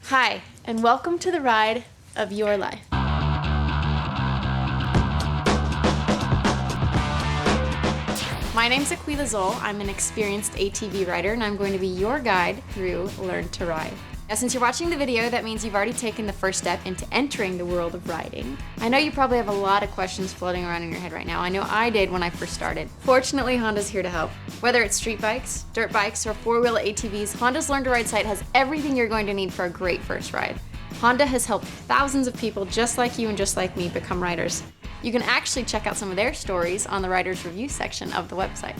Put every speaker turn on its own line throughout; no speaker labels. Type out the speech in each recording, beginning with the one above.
Hi, and welcome to the ride of your life. My name's Aquila Zoll. I'm an experienced ATV rider, and I'm going to be your guide through Learn to Ride. Now, since you're watching the video, that means you've already taken the first step into entering the world of riding. I know you probably have a lot of questions floating around in your head right now. I know I did when I first started. Fortunately, Honda's here to help. Whether it's street bikes, dirt bikes, or four-wheel ATVs, Honda's Learn to Ride site has everything you're going to need for a great first ride. Honda has helped thousands of people just like you and just like me become riders. You can actually check out some of their stories on the Riders Review section of the website.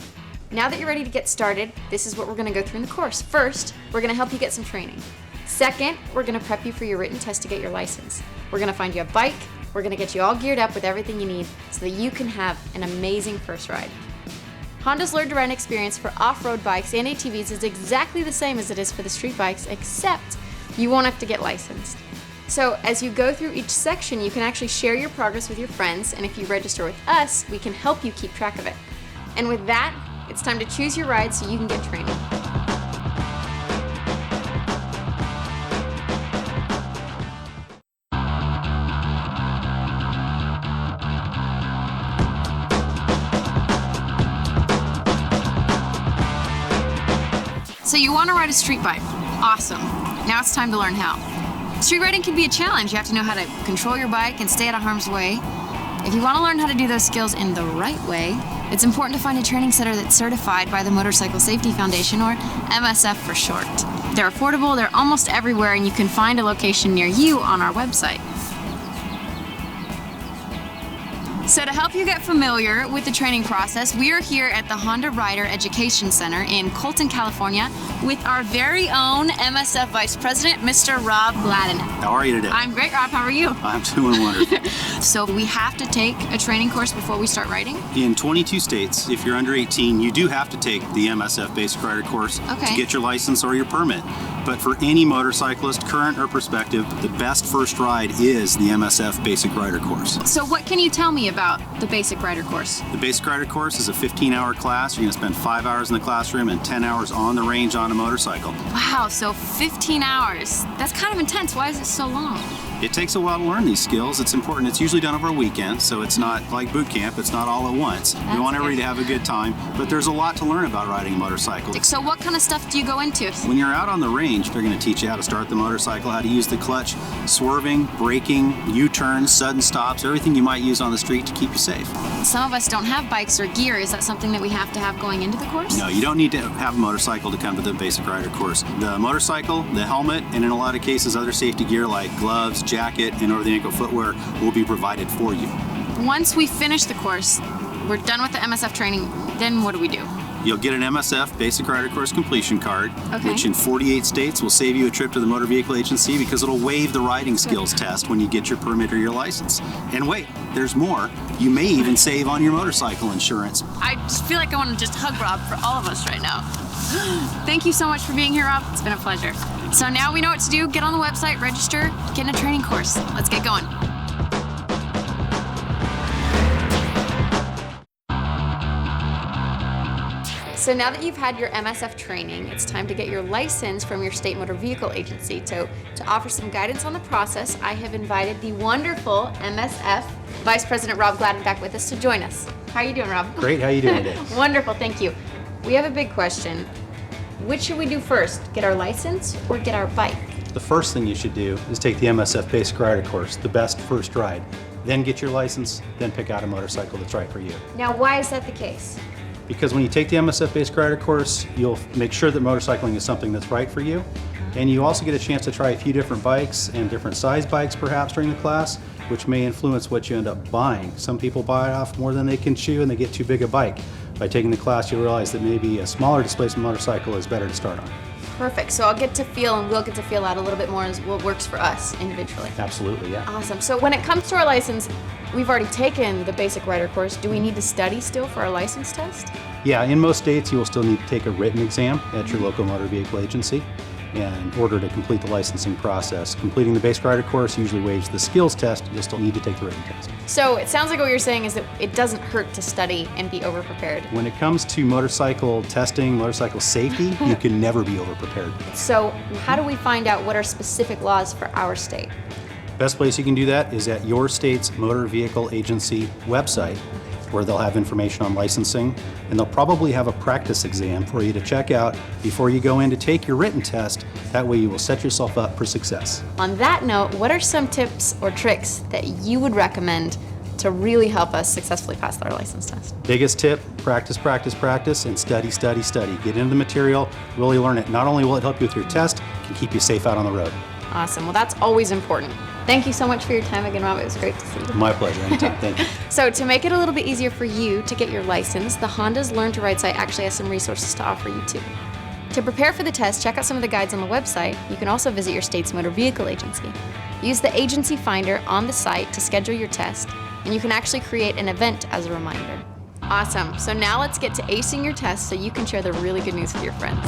Now that you're ready to get started, this is what we're going to go through in the course. First, we're going to help you get some training. Second, we're going to prep you for your written test to get your license. We're going to find you a bike. We're going to get you all geared up with everything you need so that you can have an amazing first ride. Honda's Learn to Ride experience for off-road bikes and ATVs is exactly the same as it is for the street bikes, except you won't have to get licensed. So as you go through each section, you can actually share your progress with your friends, and if you register with us, we can help you keep track of it. And with that, it's time to choose your ride so you can get training. So you want to ride a street bike. Awesome. Now it's time to learn how. Street riding can be a challenge. You have to know how to control your bike and stay out of harm's way. If you want to learn how to do those skills in the right way, it's important to find a training center that's certified by the Motorcycle Safety Foundation, or MSF for short. They're affordable, they're almost everywhere, and you can find a location near you on our website. So to help you get familiar with the training process, we are here at the Honda Rider Education Center in Colton, California, with our very own MSF Vice President, Mr. Rob Gladden.
How are you today?
I'm great, Rob. How are you?
I'm doing wonderful.
So we have to take a training course before we start riding?
In 22 states, if you're under 18, you do have to take the MSF Basic Rider course to get your license or your permit. But for any motorcyclist, current or prospective, the best first ride is the MSF Basic Rider course.
So what can you tell me about the Basic Rider course?
The Basic Rider course is a 15-hour class. You're going to spend 5 hours in the classroom and 10 hours on the range on a motorcycle.
Wow, so 15 hours. That's kind of intense. Why is it so long?
It takes a while to learn these skills. It's important. It's usually done over a weekend, so it's not like boot camp. It's not all at once. We want everybody to have a good time, but there's a lot to learn about riding a motorcycle.
So what kind of stuff do you go into?
When you're out on the range, they're going to teach you how to start the motorcycle, how to use the clutch, swerving, braking, U-turns, sudden stops, everything you might use on the street to keep you safe.
Some of us don't have bikes or gear. Is that something that we have to have going into the course?
No, you don't need to have a motorcycle to come to the Basic Rider course. The motorcycle, the helmet, and in a lot of cases other safety gear like gloves, jacket, and over-the-ankle footwear will be provided for you.
Once we finish the course, we're done with the MSF training, then what do we do?
You'll get an MSF Basic Rider Course completion card, which in 48 states will save you a trip to the Motor Vehicle Agency because it'll waive the riding skills test when you get your permit or your license. And wait, there's more. You may even save on your motorcycle insurance.
I just feel like I want to just hug Rob for all of us right now. Thank you so much for being here, Rob. It's been a pleasure. So now we know what to do. Get on the website, register, get in a training course. Let's get going. So now that you've had your MSF training, it's time to get your license from your state motor vehicle agency. So to offer some guidance on the process, I have invited the wonderful MSF Vice President Rob Gladden back with us to join us. How are you doing, Rob?
Great, how are you doing today?
Wonderful, thank you. We have a big question. Which should we do first? Get our license or get our bike?
The first thing you should do is take the MSF Basic Rider course, the best first ride. Then get your license, then pick out a motorcycle that's right for you.
Now, why is that the case?
Because when you take the MSF Basic Rider course, you'll make sure that motorcycling is something that's right for you. And you also get a chance to try a few different bikes and different size bikes perhaps during the class, which may influence what you end up buying. Some people buy off more than they can chew and they get too big a bike. By taking the class, you'll realize that maybe a smaller displacement motorcycle is better to start on.
Perfect. So I'll get to feel, and we'll get to feel out a little bit more as what works for us individually.
Absolutely, yeah.
Awesome. So when it comes to our license, we've already taken the Basic Rider course. Do we need to study still for our license test?
Yeah, in most states you will still need to take a written exam at your local motor vehicle agency. in order to complete the licensing process. Completing the basic rider course usually waives the skills test. You'll still need to take the written test.
So it sounds like what you're saying is that it doesn't hurt to study and be over-prepared.
When it comes to motorcycle testing, motorcycle safety, you can never be over-prepared.
So how do we find out what are specific laws for our state?
Best place you can do that is at your state's motor vehicle agency website, where they'll have information on licensing, and they'll probably have a practice exam for you to check out before you go in to take your written test. That way you will set yourself up for success.
On that note, what are some tips or tricks that you would recommend to really help us successfully pass our license test?
Biggest tip, practice, practice, practice, and study, study, study. Get into the material, really learn it. Not only will it help you with your test, it can keep you safe out on the road.
Awesome, well that's always important. Thank you so much for your time again, Rob. It was great to see you.
My pleasure, anytime, thank you.
So to make it a little bit easier for you to get your license, the Honda's Learn to Ride site actually has some resources to offer you too. To prepare for the test, check out some of the guides on the website. You can also visit your state's motor vehicle agency. Use the agency finder on the site to schedule your test, and you can actually create an event as a reminder. Awesome, so now let's get to acing your test so you can share the really good news with your friends.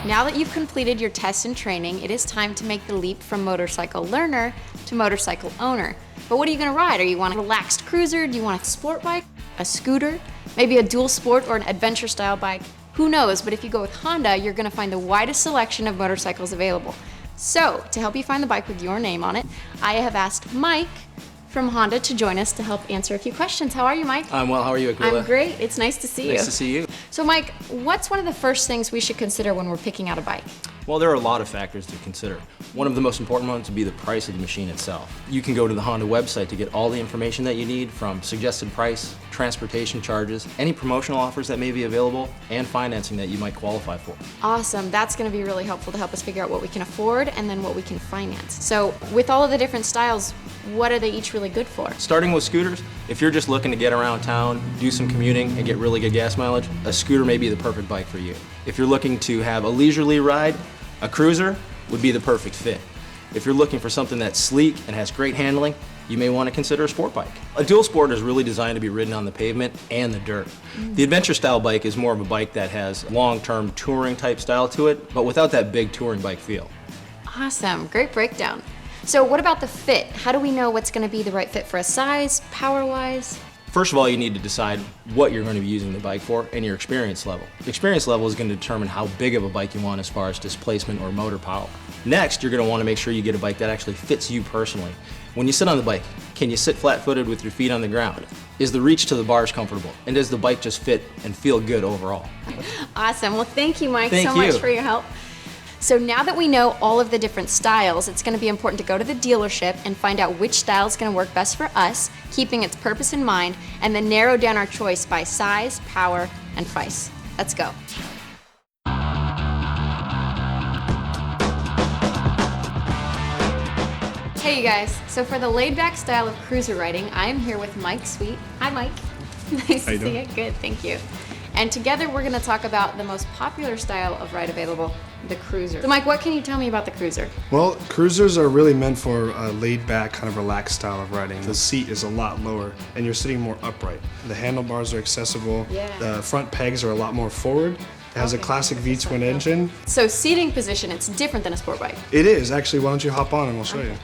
Now that you've completed your test and training, it is time to make the leap from motorcycle learner to motorcycle owner. But what are you gonna ride? Are you want a relaxed cruiser? Do you want a sport bike? A scooter? Maybe a dual sport or an adventure style bike? Who knows, but if you go with Honda, you're gonna find the widest selection of motorcycles available. So, to help you find the bike with your name on it, I have asked Mike from Honda to join us to help answer a few questions. How are you, Mike?
I'm well. How are you, Aquila?
I'm great. It's nice to see you.
Nice to see you.
So, Mike, what's one of the first things we should consider when we're picking out a bike?
Well, there are a lot of factors to consider. One of the most important ones would be the price of the machine itself. You can go to the Honda website to get all the information that you need, from suggested price, transportation charges, any promotional offers that may be available, and financing that you might qualify for.
Awesome. That's going to be really helpful to help us figure out what we can afford and then what we can finance. So, with all of the different styles, what are they each really good for?
Starting with scooters, if you're just looking to get around town, do some commuting, and get really good gas mileage, a scooter may be the perfect bike for you. If you're looking to have a leisurely ride, a cruiser would be the perfect fit. If you're looking for something that's sleek and has great handling, you may want to consider a sport bike. A dual sport is really designed to be ridden on the pavement and the dirt. The adventure style bike is more of a bike that has long-term touring type style to it, but without that big touring bike feel.
Awesome. Great breakdown. So, what about the fit? How do we know what's going to be the right fit for us, size, power-wise?
First of all, you need to decide what you're going to be using the bike for and your experience level. The experience level is going to determine how big of a bike you want as far as displacement or motor power. Next, you're going to want to make sure you get a bike that actually fits you personally. When you sit on the bike, can you sit flat-footed with your feet on the ground? Is the reach to the bars comfortable? And does the bike just fit and feel good overall?
Awesome. Well, thank you, Mike,
Thank
so
you.
much for your help. So now that we know all of the different styles, it's going to be important to go to the dealership and find out which style is going to work best for us, keeping its purpose in mind, and then narrow down our choice by size, power, and price. Let's go. Hey you guys, so for the laid-back style of cruiser riding, I am here with Mike Sweet. Hi Mike. Nice to see you. Good, thank you. And together we're going to talk about the most popular style of ride available, the cruiser. So Mike, what can you tell me about the cruiser?
Well, cruisers are really meant for a laid-back, kind of relaxed style of riding. The seat is a lot lower, and you're sitting more upright. The handlebars are accessible.
Yeah.
The front pegs are a lot more forward. It has a classic V-twin engine.
So seating position, it's different than a sport bike.
It is, actually. Why don't you hop on and we'll show you.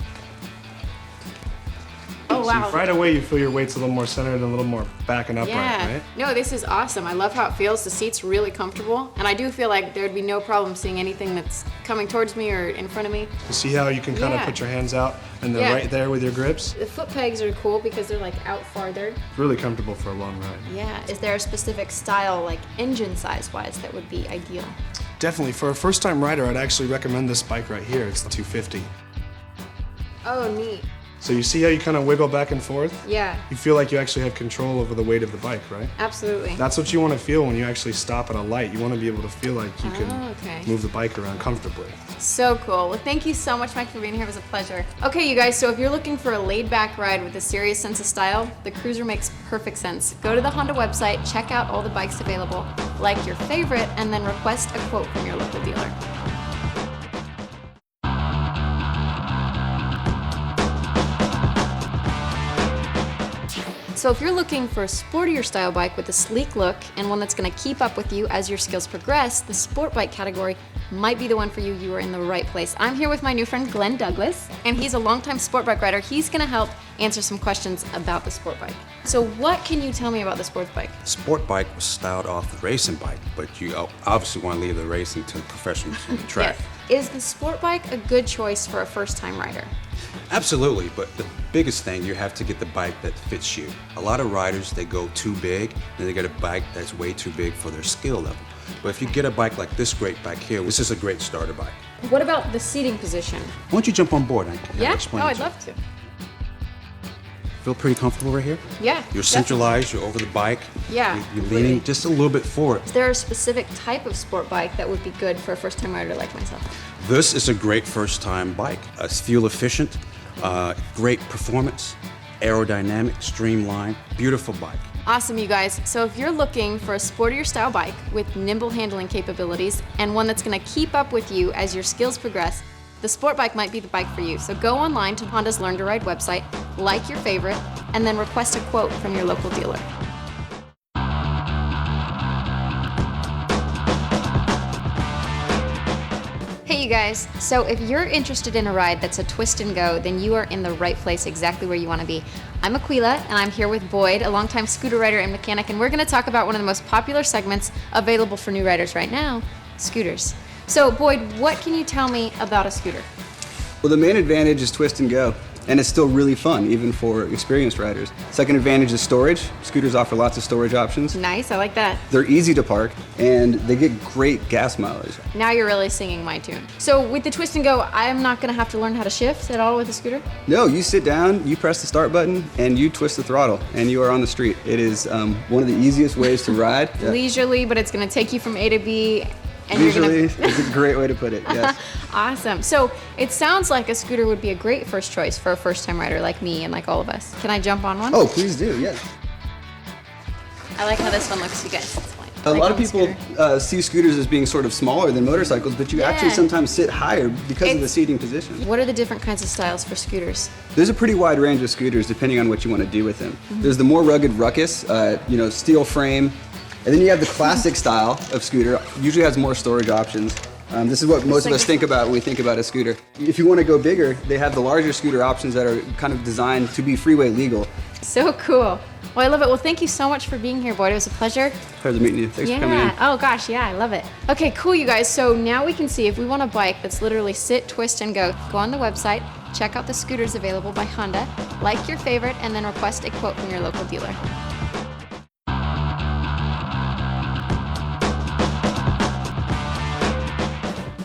Oh wow.
Right away, you feel your weight's a little more centered and a little more back and upright,
Yeah.
right?
No, this is awesome. I love how it feels. The seat's really comfortable, and I do feel like there would be no problem seeing anything that's coming towards me or in front of me.
You see how you can kind of
Yeah.
put your hands out and they're
Yeah.
right there with your grips?
The foot pegs are cool because they're like out farther.
Really comfortable for a long ride.
Yeah. Is there a specific style, like engine size wise, that would be ideal?
Definitely. For a first-time rider, I'd actually recommend this bike right here. It's the 250.
Oh, neat.
So you see how you kind of wiggle back and forth?
Yeah,
You feel like you actually have control over the weight of the bike, right?
absolutely.
That's what you want to feel when you actually stop at a light. You want to be able to feel like you can
Oh, okay.
move the bike around comfortably.
So cool. Well, thank you so much, Mike, for being here. It was a pleasure. Okay, you guys, so if you're looking for a laid-back ride with a serious sense of style, the Cruiser makes perfect sense. Go to the Honda website, check out all the bikes available, like your favorite, and then request a quote from your local dealer. So if you're looking for a sportier style bike with a sleek look and one that's going to keep up with you as your skills progress, the sport bike category might be the one for you. You are in the right place. I'm here with my new friend Glenn Douglas, and he's a longtime sport bike rider. He's going to help answer some questions about the sport bike. So what can you tell me about the sports bike?
Sport bike was styled off the racing bike, but you obviously want to leave the racing to the professionals on the track.
Yes. Is the sport bike a good choice for a first-time rider?
Absolutely, but the biggest thing, you have to get the bike that fits you. A lot of riders, they go too big, and they get a bike that's way too big for their skill level. But if you get a bike like this great bike here, this is a great starter bike.
What about the seating position?
Why don't you jump on board?
Yeah? Oh, I'd love to.
Feel pretty comfortable right here?
Yeah.
You're centralized, you're over the bike.
Yeah.
You're leaning just a little bit forward.
Is there a specific type of sport bike that would be good for a first-time rider like myself?
This is a great first-time bike. It's fuel efficient, great performance, aerodynamic, streamlined, beautiful bike.
Awesome, you guys. So if you're looking for a sportier style bike with nimble handling capabilities and one that's going to keep up with you as your skills progress, the sport bike might be the bike for you. So go online to Honda's Learn to Ride website, like your favorite, and then request a quote from your local dealer. Hey you guys, so if you're interested in a ride that's a twist and go, then you are in the right place, exactly where you want to be. I'm Aquila, and I'm here with Boyd, a longtime scooter rider and mechanic, and we're going to talk about one of the most popular segments available for new riders right now, scooters. So Boyd, what can you tell me about a scooter?
Well, the main advantage is twist and go, and it's still really fun, even for experienced riders. Second advantage is storage. Scooters offer lots of storage options.
Nice, I like that.
They're easy to park, and they get great gas mileage.
Now you're really singing my tune. So with the twist and go, I'm not gonna have to learn how to shift at all with a scooter?
No, you sit down, you press the start button, and you twist the throttle, and you are on the street. It is one of the easiest ways to ride.
Leisurely, but it's gonna take you from A to B. And
Usually, it's a great way to put it, yes.
Awesome. So it sounds like a scooter would be a great first choice for a first-time rider like me and like all of us. Can I jump on one?
Oh, please do, yes.
I like how this one looks, you guys. It's fine.
A lot of people see scooters as being sort of smaller than motorcycles, but you actually sometimes sit higher because of the seating position.
What are the different kinds of styles for scooters?
There's a pretty wide range of scooters depending on what you want to do with them. There's the more rugged ruckus, steel frame, and then you have the classic style of scooter, usually has more storage options. This is what most of us think about when we think about a scooter. If you want to go bigger, they have the larger scooter options that are kind of designed to be freeway legal.
So cool. Well, I love it. Well, thank you so much for being here, Boyd. It was a pleasure.
Pleasure meeting you. Thanks for coming in.
Oh gosh, yeah, I love it. Okay, cool, you guys. So now we can see if we want a bike that's literally sit, twist, and go. Go on the website, check out the scooters available by Honda, like your favorite, and then request a quote from your local dealer.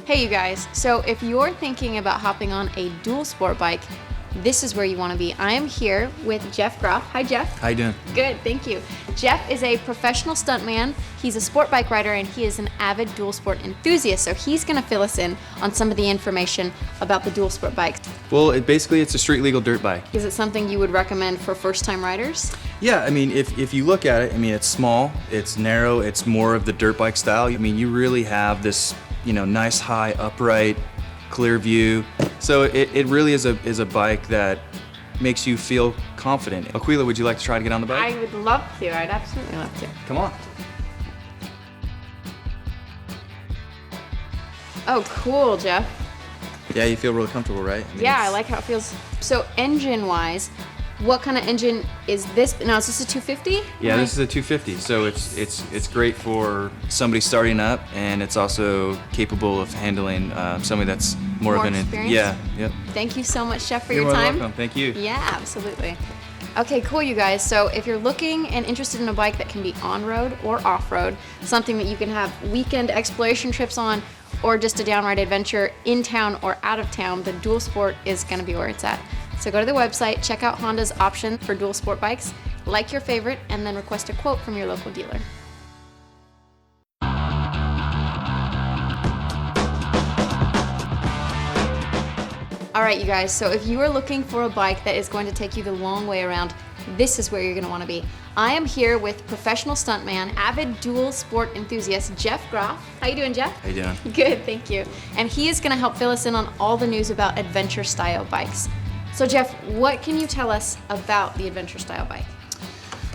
Hey you guys, so if you're thinking about hopping on a dual sport bike, this is where you want to be. I am here with Jeff Groff. Hi Jeff.
How you doing?
Good, thank you. Jeff is a professional stuntman. He's a sport bike rider and he is an avid dual sport enthusiast. So he's going to fill us in on some of the information about the dual sport bikes.
Well, it's a street legal dirt bike.
Is it something you would recommend for first time riders?
Yeah, I mean, if you look at it, I mean, it's small, it's narrow, it's more of the dirt bike style. I mean, you really have this, nice high upright, clear view. So it really is a bike that makes you feel confident. Aquila, would you like to try to get on the bike?
I would love to. I'd absolutely love to.
Come on.
Oh, cool, Jeff.
Yeah, you feel really comfortable, right?
Yeah, I like how it feels. So engine-wise, what kind of engine is this? Now, is this a 250?
Yeah, this is a 250. So it's great for somebody starting up, and it's also capable of handling somebody that's more of an
experienced?
Yeah. Yep.
Thank you so much, Chef, for
You're
your time.
welcome. Thank you.
Yeah, absolutely. Okay, cool, you guys. So if you're looking and interested in a bike that can be on-road or off-road, something that you can have weekend exploration trips on, or just a downright adventure in town or out of town, the dual sport is going to be where it's at. So go to the website, check out Honda's option for dual sport bikes, like your favorite, and then request a quote from your local dealer. All right, you guys, so if you are looking for a bike that is going to take you the long way around, this is where you're gonna wanna be. I am here with professional stuntman, avid dual sport enthusiast, Jeff Groff. How you doing, Jeff?
How you doing?
Good, thank you. And he is gonna help fill us in on all the news about adventure style bikes. So Jeff, what can you tell us about the adventure style bike?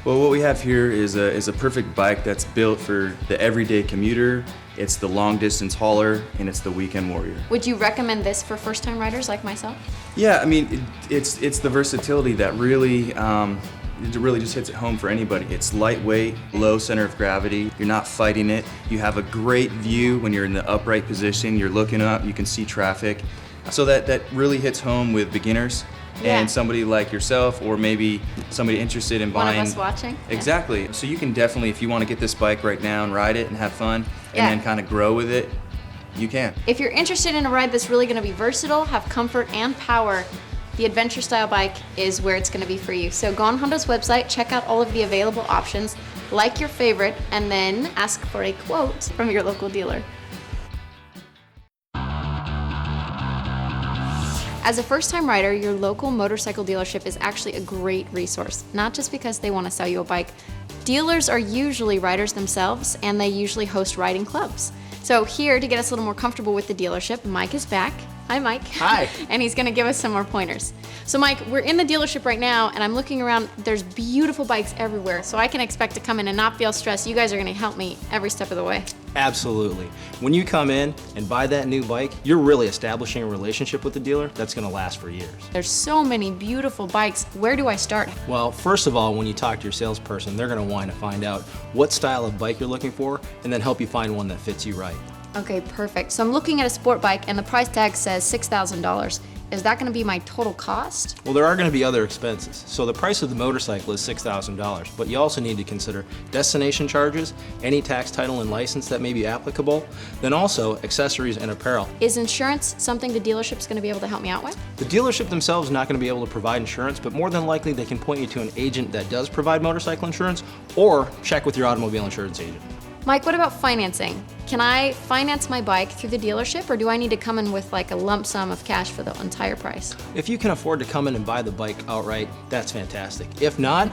Well, what we have here is a perfect bike that's built for the everyday commuter, it's the long distance hauler, and it's the weekend warrior.
Would you recommend this for first-time riders like myself?
Yeah, I mean, it's the versatility that really, it really just hits it home for anybody. It's lightweight, low center of gravity, you're not fighting it. You have a great view when you're in the upright position, you're looking up, you can see traffic. So that really hits home with beginners.
Yeah.
And somebody like yourself, or maybe somebody interested in buying.
One of us watching?
Exactly. Yeah. So you can definitely, if you want to get this bike right now and ride it and have fun,
Yeah.
and then kind of grow with it, you can.
If you're interested in a ride that's really gonna be versatile, have comfort and power, the adventure style bike is where it's gonna be for you. So go on Honda's website, check out all of the available options, like your favorite, and then ask for a quote from your local dealer. As a first-time rider, your local motorcycle dealership is actually a great resource, not just because they want to sell you a bike. Dealers are usually riders themselves, and they usually host riding clubs. So here, to get us a little more comfortable with the dealership, Mike is back. Hi, Mike.
Hi.
And he's gonna give us some more pointers. So Mike, we're in the dealership right now, and I'm looking around, there's beautiful bikes everywhere, so I can expect to come in and not feel stressed. You guys are gonna help me every step of the way.
Absolutely. When you come in and buy that new bike, you're really establishing a relationship with the dealer that's going to last for years.
There's so many beautiful bikes. Where do I start?
Well, first of all, when you talk to your salesperson, they're going to want to find out what style of bike you're looking for and then help you find one that fits you right.
Okay, perfect. So I'm looking at a sport bike and the price tag says $6,000. Is that gonna be my total cost?
Well, there are going to be other expenses. So the price of the motorcycle is $6,000, but you also need to consider destination charges, any tax, title, and license that may be applicable, then also accessories and apparel.
Is insurance something the dealership's gonna be able to help me out with?
The dealership themselves is not going to be able to provide insurance, but more than likely they can point you to an agent that does provide motorcycle insurance, or check with your automobile insurance agent.
Mike, what about financing? Can I finance my bike through the dealership, or do I need to come in with like a lump sum of cash for the entire price?
If you can afford to come in and buy the bike outright, that's fantastic. If not,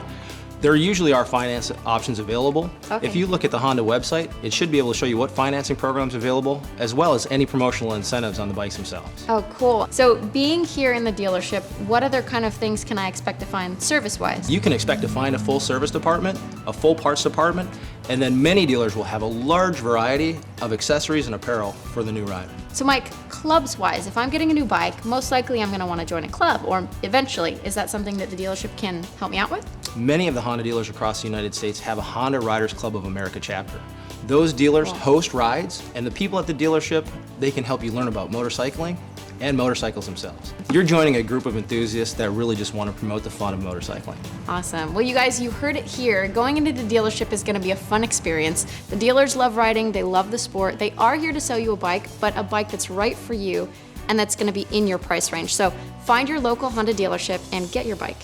there usually are finance options available.
Okay.
If you look at the Honda website, it should be able to show you what financing programs are available, as well as any promotional incentives on the bikes themselves.
Oh, cool. So being here in the dealership, what other kind of things can I expect to find service-wise?
You can expect to find a full service department, a full parts department, and then many dealers will have a large variety of accessories and apparel for the new rider.
So Mike, clubs-wise, if I'm getting a new bike, most likely I'm gonna wanna join a club, or eventually. Is that something that the dealership can help me out with?
Many of the Honda dealers across the United States have a Honda Riders Club of America chapter. Those dealers host rides, and the people at the dealership, they can help you learn about motorcycling and motorcycles themselves. You're joining a group of enthusiasts that really just want to promote the fun of motorcycling.
Awesome. Well, you guys, you heard it here. Going into the dealership is gonna be a fun experience. The dealers love riding, they love the sport. They are here to sell you a bike, but a bike that's right for you and that's gonna be in your price range. So find your local Honda dealership and get your bike.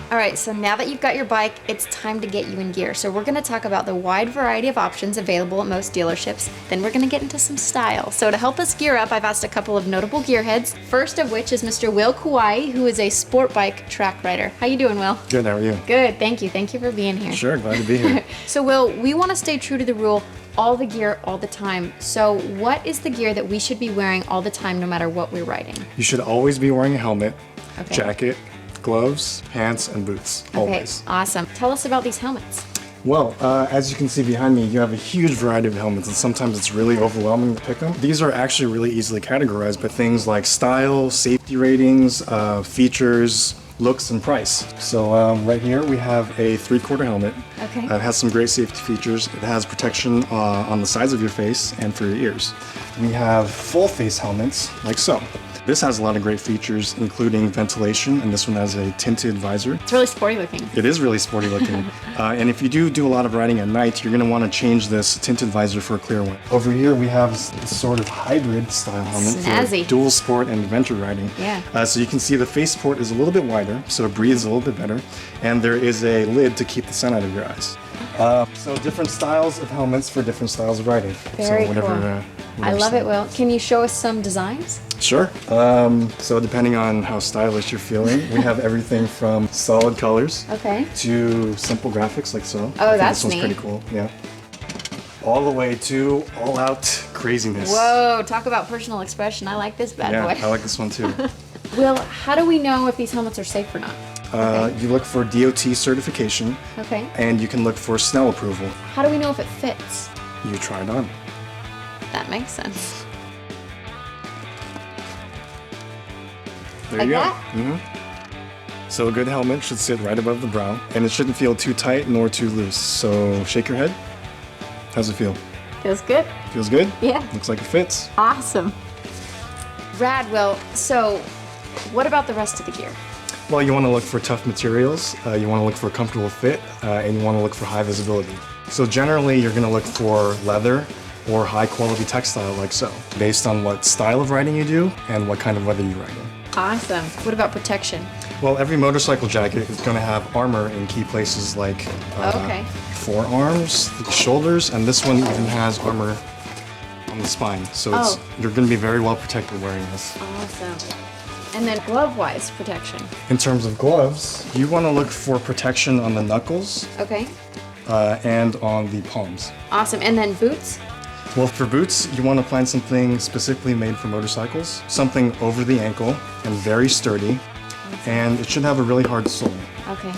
All right, so now that you've got your bike, it's time to get you in gear. So we're gonna talk about the wide variety of options available at most dealerships. Then we're gonna get into some style. So to help us gear up, I've asked a couple of notable gearheads. First of which is Mr. Will Kauai, who is a sport bike track rider. How you doing, Will?
Good, how are you?
Good, thank you. Thank you for being here.
Sure, glad to be here.
So Will, we wanna stay true to the rule, all the gear all the time. So what is the gear that we should be wearing all the time no matter what we're riding?
You should always be wearing a helmet,
Okay.
jacket, gloves, pants, and boots, always.
Okay, awesome. Tell us about these helmets.
Well, as you can see behind me, you have a huge variety of helmets, and sometimes it's really overwhelming to pick them. These are actually really easily categorized by things like style, safety ratings, features, looks, and price. So right here we have a 3/4 helmet.
Okay.
It has some great safety features. It has protection on the sides of your face and for your ears. We have full face helmets, like so. This has a lot of great features, including ventilation, and this one has a tinted visor.
It's really sporty looking.
It is really sporty looking. And if you do a lot of riding at night, you're gonna wanna change this tinted visor for a clear one. Over here we have this sort of hybrid style helmet
Snazzy.
for dual sport and adventure riding.
Yeah.
So you can see the face port is a little bit wider, so it breathes a little bit better. And there is a lid to keep the sun out of your eyes. So different styles of helmets for different styles of riding.
Very
so whatever,
cool. I
whatever
love it,
style.
Will. Can you show us some designs?
Sure. So depending on how stylish you're feeling, we have everything from solid colors
Okay.
to simple graphics like so.
Oh,
I think
that's
this one's
neat.
pretty cool. Yeah. All the way to all-out craziness.
Whoa, talk about personal expression. I like this bad
Yeah,
boy.
I like this one too.
Will, how do we know if these helmets are safe or not?
You look for DOT certification,
Okay.
and you can look for Snell approval.
How do we know if it fits?
You try it on.
That makes sense.
There
Like
you go.
that?
So a good helmet should sit right above the brow, and it shouldn't feel too tight nor too loose. So shake your head. How's it feel?
Feels good.
Feels good?
Yeah.
Looks like it fits.
Awesome. Rad, Will. So, what about the rest of the gear?
Well, you want to look for tough materials, you want to look for a comfortable fit, and you want to look for high visibility. So generally, you're going to look for leather or high quality textile like so, based on what style of riding you do and what kind of weather you ride in.
Awesome. What about protection?
Well, every motorcycle jacket is going to have armor in key places like
Okay.
forearms, the shoulders, and this one even has armor on the spine. So you're going to be very well protected wearing this.
Awesome. And then glove-wise protection.
In terms of gloves, you want to look for protection on the knuckles
Okay.
and on the palms.
Awesome. And then boots?
Well, for boots, you want to find something specifically made for motorcycles, something over the ankle and very sturdy, and it should have a really hard sole.
Okay.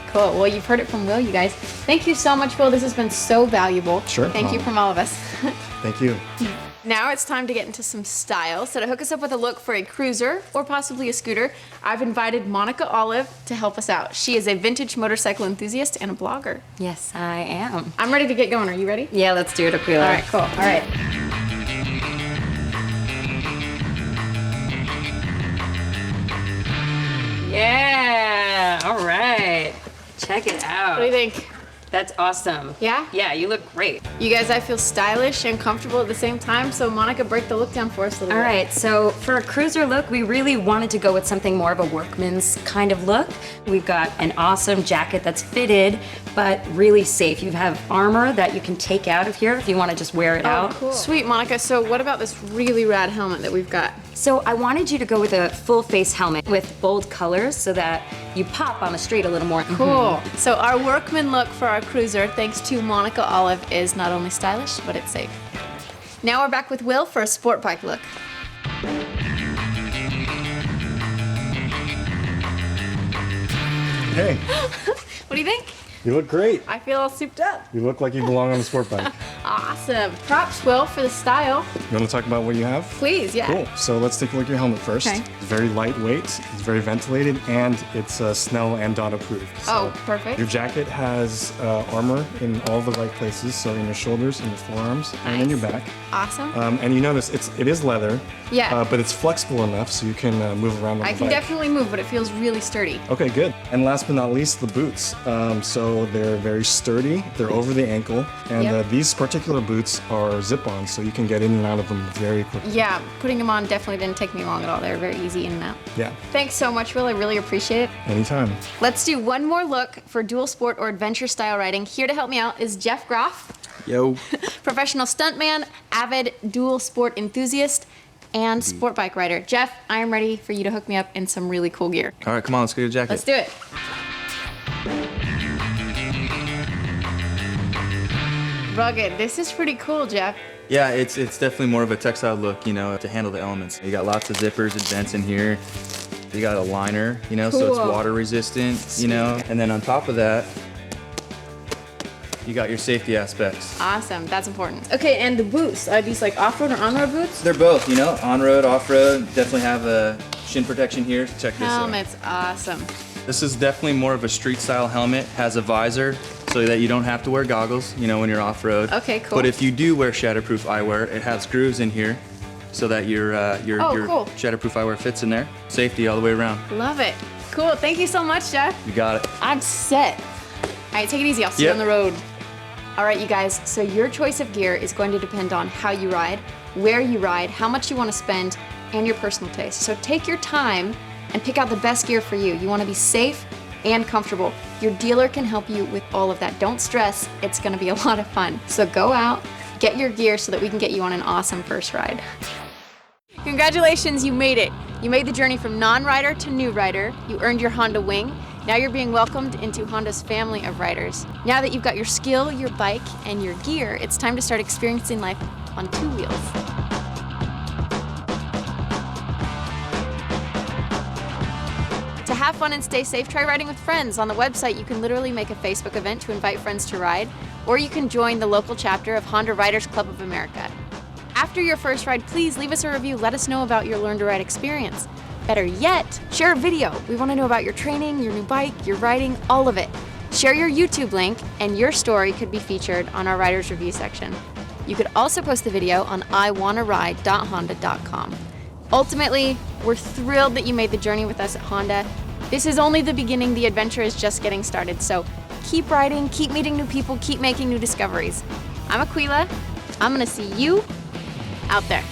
Cool. Well, you've heard it from Will, you guys. Thank you so much, Will. This has been so valuable.
Sure.
Thank you from all of us.
Thank you.
Now it's time to get into some style. So to hook us up with a look for a cruiser or possibly a scooter, I've invited Monica Olive to help us out. She is a vintage motorcycle enthusiast and a blogger.
Yes, I am.
I'm ready to get going. Are you ready?
Yeah, let's do it, Aquila.
All right, cool. All right.
Yeah, all right. Check it out.
What do you think?
That's awesome.
Yeah?
Yeah, you look great.
You guys, I feel stylish and comfortable at the same time, so Monica, break the look down for us a little
All
bit.
right, so for a cruiser look, we really wanted to go with something more of a workman's kind of look. We've got an awesome jacket that's fitted, but really safe. You have armor that you can take out of here if you want to just wear it out.
Cool. Sweet, Monica. So what about this really rad helmet that we've got?
So I wanted you to go with a full face helmet with bold colors so that you pop on the street a little more.
Cool. So our workman look for our cruiser, thanks to Monica Olive, is not only stylish, but it's safe. Now we're back with Will for a sport bike look.
Hey,
What do you think?
you look great.
I feel all souped up.
You look like you belong on a sport bike.
Awesome. Props, Will, for the style.
You want to talk about what you have?
Please, yeah.
Cool. So let's take a look at your helmet first.
Okay.
It's very lightweight, it's very ventilated, and it's Snell and DOT approved.
Oh,
So
perfect.
Your jacket has armor in all the right places, so in your shoulders, in your forearms, and in your back.
Awesome.
And you notice it is leather,
Yeah.
but it's flexible enough so you can move around on
I
the
can
bike.
definitely move, but it feels really sturdy.
Okay, good. And last but not least, the boots. So they're very sturdy, they're over the ankle, and
Yep.
these particular boots are zip-on, so you can get in and out of them very quickly.
Yeah, putting them on definitely didn't take me long at all. They were very easy in and out.
Yeah,
Thanks so much, Will. I really appreciate it.
anytime.
Let's do one more look for dual sport or adventure style riding. Here to help me out is Jeff Groff,
Yo.
professional stuntman, avid dual sport enthusiast, and sport bike rider. Jeff, I am ready for you to hook me up in some really cool gear.
All right, come on, let's get a jacket.
Let's do it. Rugged. This is pretty cool, Jeff.
Yeah, it's definitely more of a textile look, you know, to handle the elements. You got lots of zippers and vents in here. You got a liner, you know, so it's
Cool.
water resistant, you know. And then on top of that, you got your safety aspects.
Awesome. That's important. Okay, and the boots. Are these like off-road or on-road boots?
They're both, you know, on-road, off-road. Definitely have a shin protection here. Check this out.
Helmet's awesome.
This is definitely more of a street style helmet. Has a visor so that you don't have to wear goggles, you know, when you're off-road.
Okay, cool.
But if you do wear shatterproof eyewear, it has grooves in here so that your
cool.
shatterproof eyewear fits in there. Safety all the way around.
Love it. Cool. Thank you so much, Jeff.
You got it.
I'm set. All right, take it easy. I'll see you
Yep.
on the road. All right, you guys. So your choice of gear is going to depend on how you ride, where you ride, how much you want to spend, and your personal taste. So take your time and pick out the best gear for you. You want to be safe and comfortable. Your dealer can help you with all of that. Don't stress. It's going to be a lot of fun. So go out, get your gear so that we can get you on an awesome first ride. Congratulations, you made it. You made the journey from non-rider to new rider. You earned your Honda wing. Now you're being welcomed into Honda's family of riders. Now that you've got your skill, your bike, and your gear, it's time to start experiencing life on two wheels. have fun and stay safe, try riding with friends. On the website, you can literally make a Facebook event to invite friends to ride, or you can join the local chapter of Honda Riders Club of America. After your first ride, please leave us a review. Let us know about your Learn to Ride experience. Better yet, share a video. We want to know about your training, your new bike, your riding, all of it. Share your YouTube link, and your story could be featured on our Riders Review section. You could also post the video on iwantaride.honda.com. Ultimately, we're thrilled that you made the journey with us at Honda. This is only the beginning. The adventure is just getting started. So keep riding, keep meeting new people, keep making new discoveries. I'm Aquila. I'm going to see you out there.